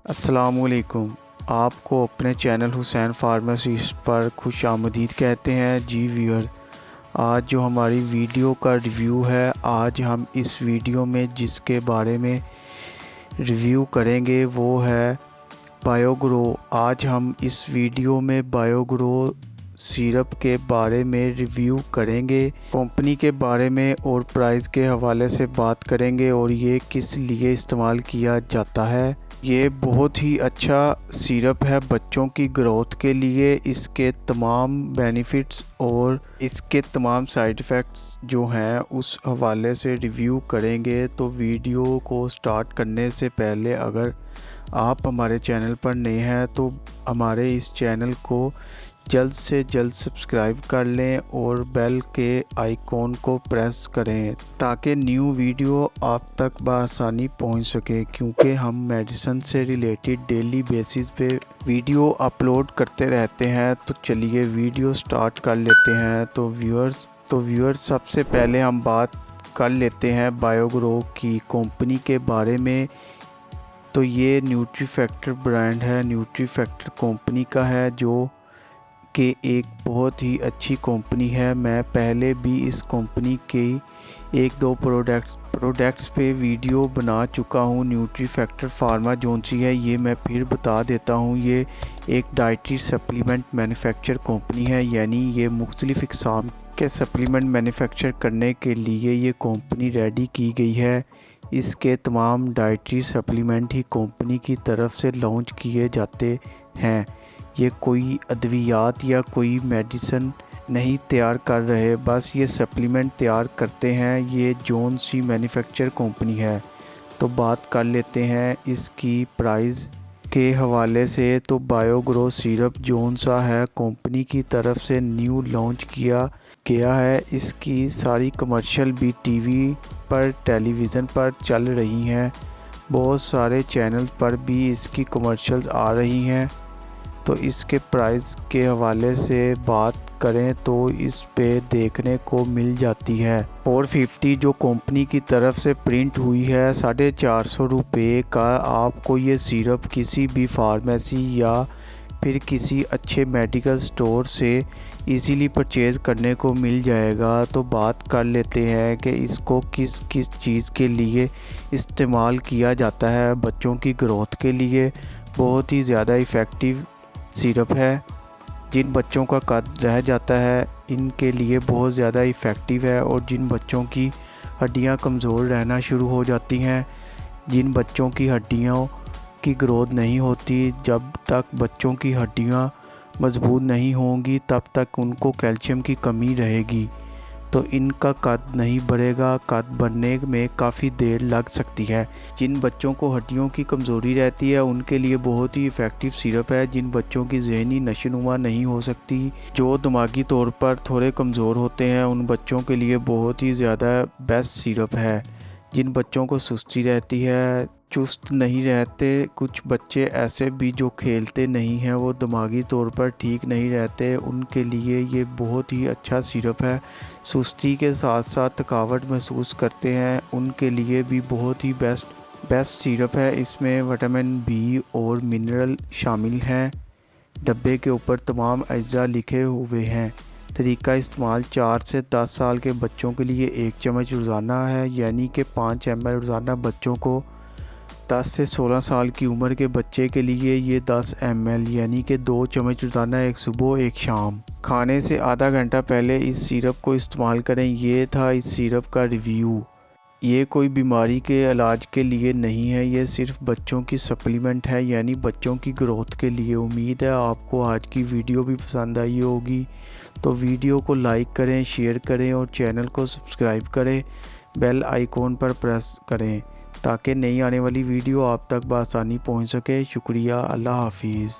अस्सलामुअलैकुम। आपको अपने चैनल हुसैन फार्मासिस्ट पर खुश आमदीद कहते हैं। जी व्यूअर्स, आज जो हमारी वीडियो का रिव्यू है, आज हम इस वीडियो में जिसके बारे में रिव्यू करेंगे वो है बायोग्रो। आज हम इस वीडियो में बायोग्रो सिरप के बारे में रिव्यू करेंगे, कंपनी के बारे में और प्राइस के हवाले से बात करेंगे और ये किस लिए इस्तेमाल किया जाता है। ये बहुत ही अच्छा सिरप है बच्चों की ग्रोथ के लिए। इसके तमाम बेनिफिट्स और इसके तमाम साइड इफ़ेक्ट्स जो हैं उस हवाले से रिव्यू करेंगे। तो वीडियो को स्टार्ट करने से पहले अगर आप हमारे चैनल पर नए हैं तो हमारे इस चैनल को जल्द से जल्द सब्सक्राइब कर लें और बेल के आइकॉन को प्रेस करें ताकि न्यू वीडियो आप तक बआसानी पहुंच सके, क्योंकि हम मेडिसिन से रिलेटेड डेली बेसिस पे वीडियो अपलोड करते रहते हैं। तो चलिए वीडियो स्टार्ट कर लेते हैं। तो व्यूअर्स सबसे पहले हम बात कर लेते हैं बायोग्रो की कंपनी के बारे में। तो ये न्यूट्रीफैक्टर ब्रांड है, न्यूट्रीफैक्टर कंपनी का है, जो कि एक बहुत ही अच्छी कंपनी है। मैं पहले भी इस कंपनी के एक दो प्रोडक्ट्स पे वीडियो बना चुका हूँ। न्यूट्रीफैक्टर फार्मा जोन सी है ये मैं फिर बता देता हूँ। ये एक डाइटरी सप्लीमेंट मैन्युफैक्चर कंपनी है, यानी ये मुख्तलिफ़ इक़साम के सप्लीमेंट मैन्युफैक्चर करने के लिए ये कंपनी रेडी की गई है। इसके तमाम डाइटरी सप्लीमेंट ही कंपनी की तरफ से लॉन्च किए जाते हैं। ये कोई अद्वियात या कोई मेडिसिन नहीं तैयार कर रहे, बस ये सप्लीमेंट तैयार करते हैं। ये जोन सी मैन्युफैक्चर कंपनी है। तो बात कर लेते हैं इसकी प्राइस के हवाले से। तो बायोग्रो सिरप जोन सा है कंपनी की तरफ से न्यू लॉन्च किया गया है। इसकी सारी कमर्शियल भी टीवी पर, टेलीविज़न पर चल रही हैं। बहुत सारे चैनल पर भी इसकी कमर्शियल्स आ रही हैं। तो इसके प्राइस के हवाले से बात करें तो इस पे देखने को मिल जाती है 450 जो कंपनी की तरफ से प्रिंट हुई है। 450 रुपये का आपको ये सिरप किसी भी फार्मेसी या फिर किसी अच्छे मेडिकल स्टोर से इजीली परचेज़ करने को मिल जाएगा। तो बात कर लेते हैं कि इसको किस किस चीज़ के लिए इस्तेमाल किया जाता है। बच्चों की ग्रोथ के लिए बहुत ही ज़्यादा इफ़ेक्टिव सिरप है। जिन बच्चों का कद रह जाता है इनके लिए बहुत ज़्यादा इफ़ेक्टिव है। और जिन बच्चों की हड्डियां कमज़ोर रहना शुरू हो जाती हैं, जिन बच्चों की हड्डियों की ग्रोथ नहीं होती, जब तक बच्चों की हड्डियां मजबूत नहीं होंगी तब तक उनको कैल्शियम की कमी रहेगी, तो इनका कद नहीं बढ़ेगा। कद बढ़ने में काफ़ी देर लग सकती है। जिन बच्चों को हड्डियों की कमज़ोरी रहती है उनके लिए बहुत ही इफ़ेक्टिव सिरप है। जिन बच्चों की ज़हनी नशोनुमा नहीं हो सकती, जो दिमागी तौर पर थोड़े कमज़ोर होते हैं, उन बच्चों के लिए बहुत ही ज़्यादा बेस्ट सिरप है। जिन बच्चों को सुस्ती रहती है, चुस्त नहीं रहते, कुछ बच्चे ऐसे भी जो खेलते नहीं हैं, वो दिमागी तौर पर ठीक नहीं रहते, उनके लिए ये बहुत ही अच्छा सिरप है। सुस्ती के साथ साथ थकावट महसूस करते हैं, उनके लिए भी बहुत ही बेस्ट सिरप है। इसमें विटामिन बी और मिनरल शामिल हैं। डब्बे के ऊपर तमाम अज्जा लिखे हुए हैं। तरीका इस्तेमाल 4 से 10 साल के बच्चों के लिए 1 चम्मच रोज़ाना है, यानी कि 5 ml रोज़ाना। बच्चों को 10 से 16 साल की उम्र के बच्चे के लिए ये 10 ml यानी कि 2 चम्मच रोज़ाना, एक सुबह एक शाम। खाने से आधा घंटा पहले इस सिरप को इस्तेमाल करें। ये था इस सिरप का रिव्यू। ये कोई बीमारी के इलाज के लिए नहीं है, ये सिर्फ बच्चों की सप्लीमेंट है, यानी बच्चों की ग्रोथ के लिए। उम्मीद है आपको आज की वीडियो भी पसंद आई होगी। तो वीडियो को लाइक करें, शेयर करें और चैनल को सब्सक्राइब करें। बेल आइकॉन पर प्रेस करें ताकि नई आने वाली वीडियो आप तक बआसानी पहुंच सके। शुक्रिया। अल्लाह हाफिज़।